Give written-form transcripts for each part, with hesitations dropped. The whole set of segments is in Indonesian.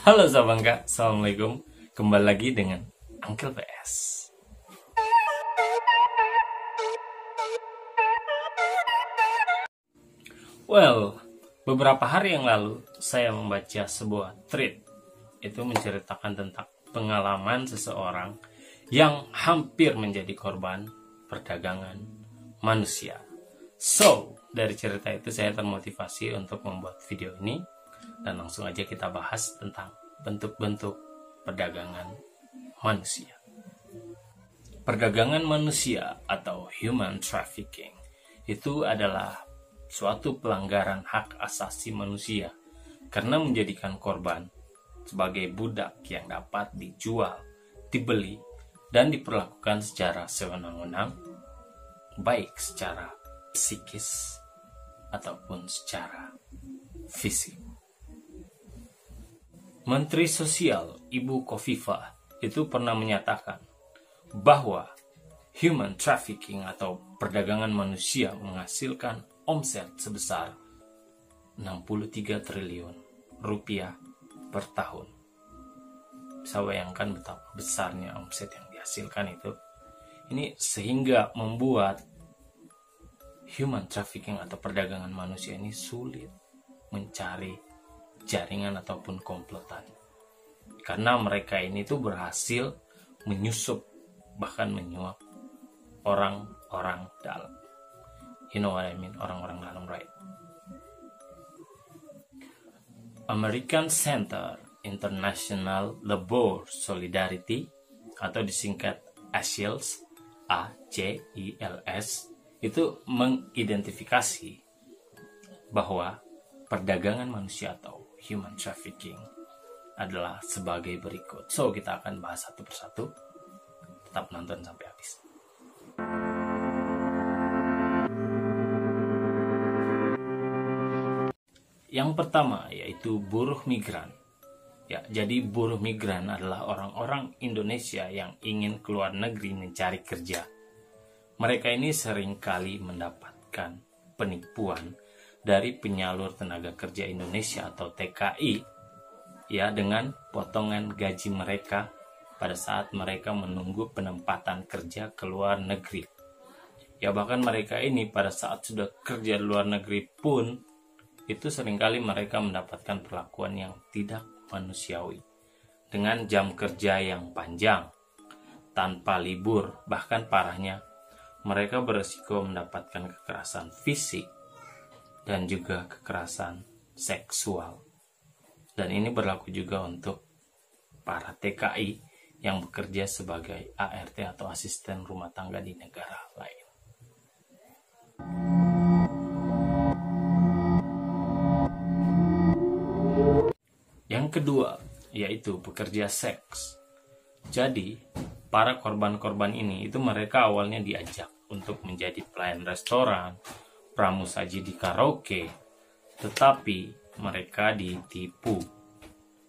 Halo Sabangka, Assalamualaikum. Kembali lagi dengan Uncle PS. Well, beberapa hari yang lalu saya membaca sebuah thread. Itu menceritakan tentang pengalaman seseorang yang hampir menjadi korban perdagangan manusia. So, dari cerita itu saya termotivasi untuk membuat video ini. Dan langsung aja kita bahas tentang bentuk-bentuk perdagangan manusia. Perdagangan manusia atau human trafficking itu adalah suatu pelanggaran hak asasi manusia karena menjadikan korban sebagai budak yang dapat dijual, dibeli, dan diperlakukan secara sewenang-wenang, baik secara psikis ataupun secara fisik. Menteri Sosial Ibu Khofifah itu pernah menyatakan bahwa human trafficking atau perdagangan manusia menghasilkan omset sebesar 63 triliun rupiah per tahun. Bisa bayangkan betapa besarnya omset yang dihasilkan itu. Ini sehingga membuat human trafficking atau perdagangan manusia ini sulit mencari jaringan ataupun komplotan, karena mereka ini tuh berhasil menyusup bahkan menyuap orang-orang dalam. You know what I mean, orang-orang dalam, right? American Center International Labor Solidarity atau disingkat ACILS, ACILS, itu mengidentifikasi bahwa perdagangan manusia atau human trafficking adalah sebagai berikut. So, kita akan bahas satu persatu. Tetap nonton sampai habis. Yang pertama yaitu buruh migran. Ya, jadi buruh migran adalah orang-orang Indonesia yang ingin keluar negeri mencari kerja. Mereka ini seringkali mendapatkan penipuan dari penyalur tenaga kerja Indonesia atau TKI, ya, dengan potongan gaji mereka pada saat mereka menunggu penempatan kerja ke luar negeri. Ya, bahkan mereka ini pada saat sudah kerja di luar negeri pun itu seringkali mereka mendapatkan perlakuan yang tidak manusiawi, dengan jam kerja yang panjang tanpa libur. Bahkan parahnya, mereka beresiko mendapatkan kekerasan fisik dan juga kekerasan seksual. Dan ini berlaku juga untuk para TKI yang bekerja sebagai ART atau asisten rumah tangga di negara lain. Yang kedua yaitu pekerja seks. Jadi para korban-korban ini itu mereka awalnya diajak untuk menjadi pelayan restoran, pramusaji di karaoke, tetapi mereka ditipu.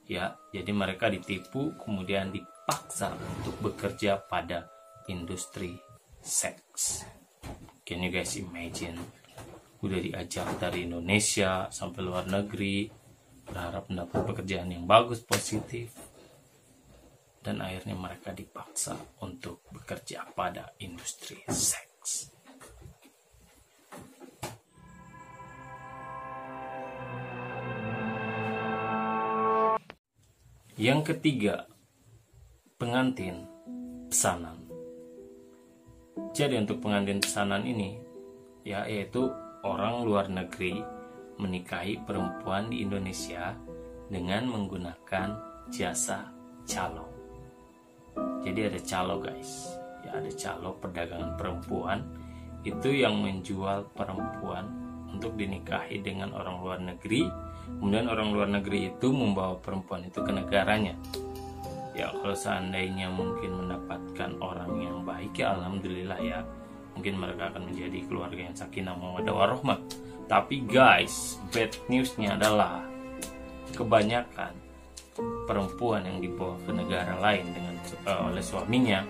Ya, jadi mereka ditipu kemudian dipaksa untuk bekerja pada industri seks. Can you guys imagine? Udah diajak dari Indonesia sampai luar negeri, berharap mendapat pekerjaan yang bagus, positif, dan akhirnya mereka dipaksa untuk bekerja pada industri seks. Yang ketiga, pengantin pesanan. Jadi untuk pengantin pesanan ini, ya, yaitu orang luar negeri menikahi perempuan di Indonesia dengan menggunakan jasa calo. Jadi ada calo, guys. Ya, ada calo perdagangan perempuan itu yang menjual perempuan untuk dinikahi dengan orang luar negeri. Kemudian orang luar negeri itu membawa perempuan itu ke negaranya. Ya, kalau seandainya mungkin mendapatkan orang yang baik, ya alhamdulillah ya. Mungkin mereka akan menjadi keluarga yang sakinah mawaddah warahmah. Tapi guys, bad newsnya adalah kebanyakan perempuan yang dibawa ke negara lain oleh suaminya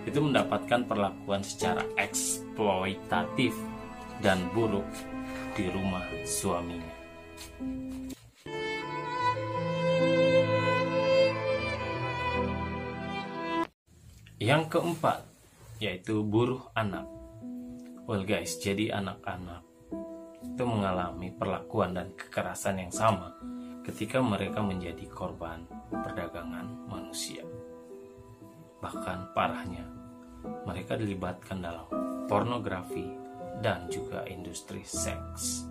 itu mendapatkan perlakuan secara eksploitatif dan buruk di rumah suaminya. Yang keempat, yaitu buruh anak. Well guys, jadi anak-anak itu mengalami perlakuan dan kekerasan yang sama ketika mereka menjadi korban perdagangan manusia. Bahkan parahnya, mereka dilibatkan dalam pornografi dan juga industri seks.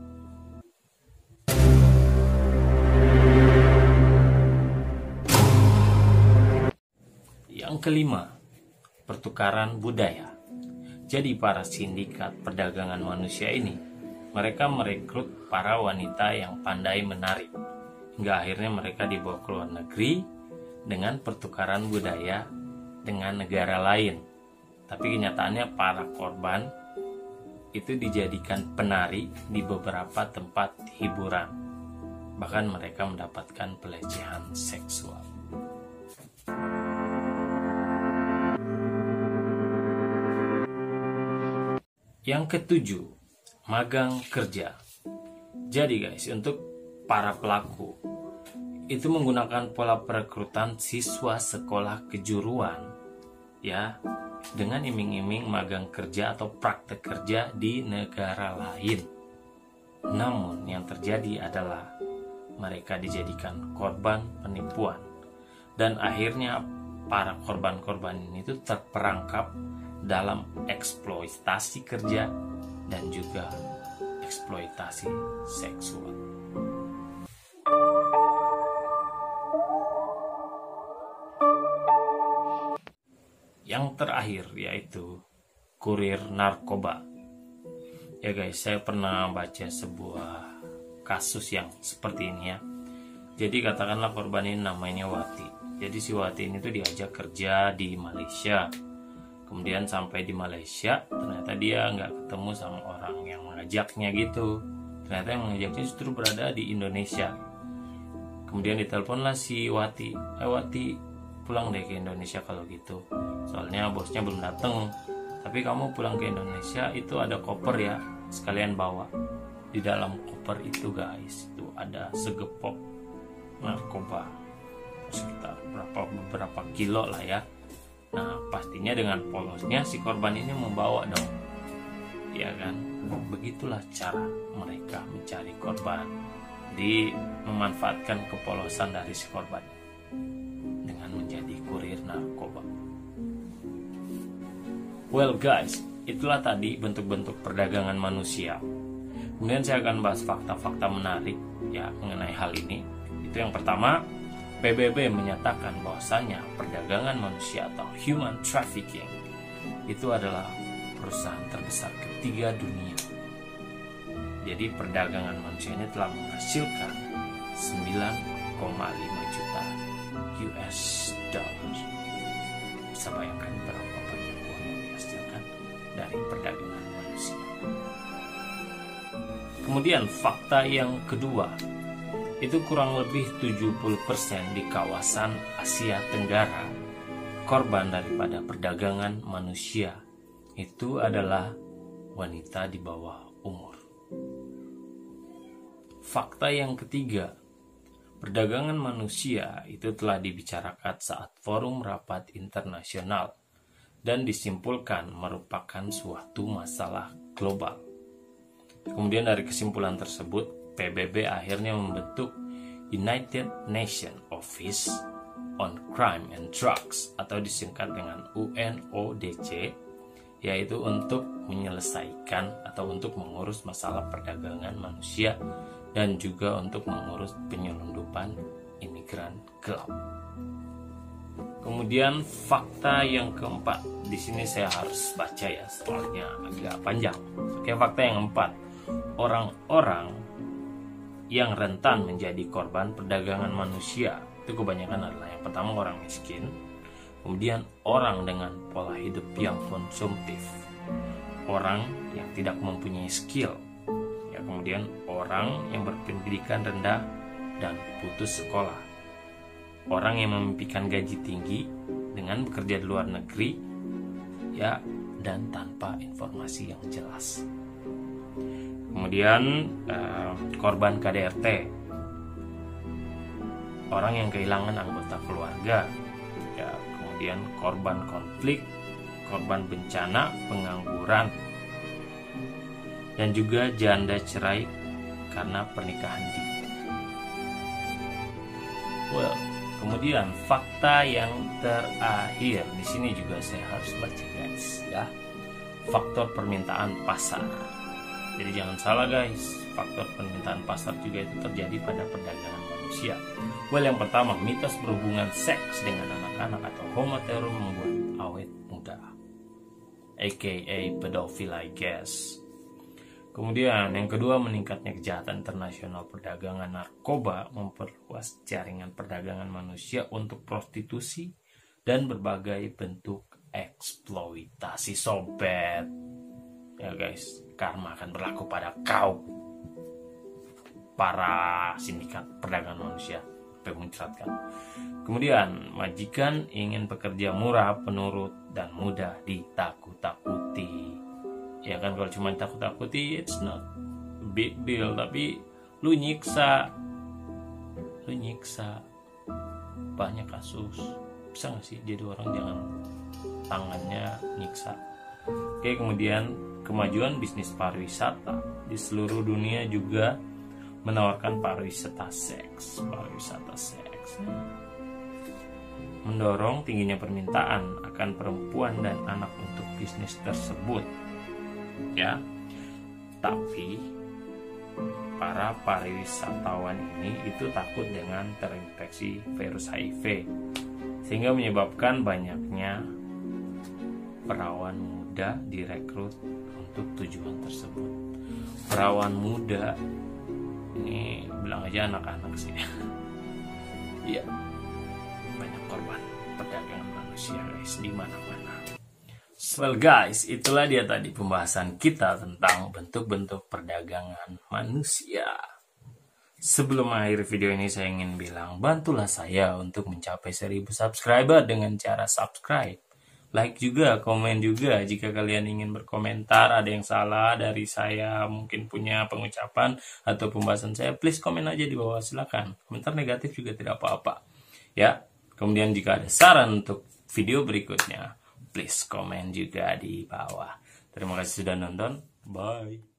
Yang kelima, pertukaran budaya. Jadi para sindikat perdagangan manusia ini, mereka merekrut para wanita yang pandai menari, hingga akhirnya mereka dibawa ke luar negeri dengan pertukaran budaya dengan negara lain. Tapi kenyataannya para korban itu dijadikan penari di beberapa tempat hiburan. Bahkan mereka mendapatkan pelecehan seksual. Yang ketujuh, magang kerja. Jadi guys, untuk para pelaku itu menggunakan pola perekrutan siswa sekolah kejuruan, ya, dengan iming-iming magang kerja atau praktek kerja di negara lain. Namun yang terjadi adalah mereka dijadikan korban penipuan, dan akhirnya para korban-korban ini itu terperangkap dalam eksploitasi kerja dan juga eksploitasi seksual. Yang terakhir yaitu kurir narkoba. Ya guys, saya pernah baca sebuah kasus yang seperti ini ya. Jadi katakanlah korban ini namanya Wati. Jadi si Wati ini tuh diajak kerja di Malaysia. Kemudian sampai di Malaysia, ternyata dia nggak ketemu sama orang yang mengajaknya gitu. Ternyata yang mengajaknya justru berada di Indonesia. Kemudian diteleponlah si Wati. Wati, pulang deh ke Indonesia kalau gitu. Soalnya bosnya belum datang. Tapi kamu pulang ke Indonesia, itu ada koper ya, sekalian bawa. Di dalam koper itu guys, itu ada segepok narkoba. Sekitar beberapa kilo lah ya. Nah, pastinya dengan polosnya si korban ini membawa dong. Ya kan? Begitulah cara mereka mencari korban. Di memanfaatkan kepolosan dari si korban dengan menjadi kurir narkoba. Well guys, itulah tadi bentuk-bentuk perdagangan manusia. Kemudian saya akan bahas fakta-fakta menarik ya mengenai hal ini. Itu yang pertama, PBB menyatakan bahwasannya perdagangan manusia atau human trafficking itu adalah perusahaan terbesar ketiga dunia. Jadi perdagangan manusia ini telah menghasilkan 9,5 juta US dollar. Bisa bayangkan berapa banyak uang yang dihasilkan dari perdagangan manusia. Kemudian fakta yang kedua, itu kurang lebih 70% di kawasan Asia Tenggara korban daripada perdagangan manusia itu adalah wanita di bawah umur. Fakta yang ketiga, perdagangan manusia itu telah dibicarakan saat forum rapat internasional dan disimpulkan merupakan suatu masalah global. Kemudian dari kesimpulan tersebut, PBB akhirnya membentuk United Nations Office on Crime and Drugs atau disingkat dengan UNODC, yaitu untuk menyelesaikan atau untuk mengurus masalah perdagangan manusia dan juga untuk mengurus penyelundupan imigran gelap. Kemudian fakta yang keempat, di sini saya harus baca ya, soalnya agak panjang. Oke, fakta yang keempat, orang-orang yang rentan menjadi korban perdagangan manusia itu kebanyakan adalah yang pertama orang miskin, kemudian orang dengan pola hidup yang konsumtif, orang yang tidak mempunyai skill, ya, kemudian orang yang berpendidikan rendah dan putus sekolah, orang yang memimpikan gaji tinggi dengan bekerja di luar negeri, ya, dan tanpa informasi yang jelas. Kemudian korban KDRT, orang yang kehilangan anggota keluarga, ya, kemudian kemudian korban konflik, korban bencana, pengangguran, dan juga janda cerai karena pernikahan dini. Well, kemudian fakta yang terakhir di sini juga saya harus baca guys ya. Faktor permintaan pasar. Jadi jangan salah guys, faktor permintaan pasar juga itu terjadi pada perdagangan manusia. Well, yang pertama, mitos berhubungan seks dengan anak-anak atau homoterum membuat awet muda, aka pedofil I guess. Kemudian yang kedua, meningkatnya kejahatan internasional perdagangan narkoba memperluas jaringan perdagangan manusia untuk prostitusi dan berbagai bentuk eksploitasi. Sobat ya guys, karma akan berlaku pada kau para sindikat perdagangan manusia menceratkan. Kemudian majikan ingin pekerja murah, penurut, dan mudah ditakut-takuti. Ya kan, kalau cuma takut-takuti it's not big deal, tapi lu nyiksa banyak kasus. Bisa gak sih jadi orang jangan tangannya nyiksa? Oke, kemudian kemajuan bisnis pariwisata di seluruh dunia juga menawarkan pariwisata seks, mendorong tingginya permintaan akan perempuan dan anak untuk bisnis tersebut. Ya, tapi para pariwisatawan ini itu takut dengan terinfeksi virus HIV, sehingga menyebabkan banyaknya perawan muda direkrut untuk tujuan tersebut. Perawan muda ini bilang aja anak-anak sih. Iya, banyak korban perdagangan manusia guys di mana-mana. Well guys, itulah dia tadi pembahasan kita tentang bentuk-bentuk perdagangan manusia. Sebelum mengakhiri video ini saya ingin bilang, bantulah saya untuk mencapai 1000 subscriber dengan cara subscribe, like juga, komen juga. Jika kalian ingin berkomentar, ada yang salah dari saya, mungkin punya pengucapan atau pembahasan saya, please komen aja di bawah, silakan. Komentar negatif juga tidak apa-apa. Ya, kemudian jika ada saran untuk video berikutnya, please komen juga di bawah. Terima kasih sudah nonton. Bye.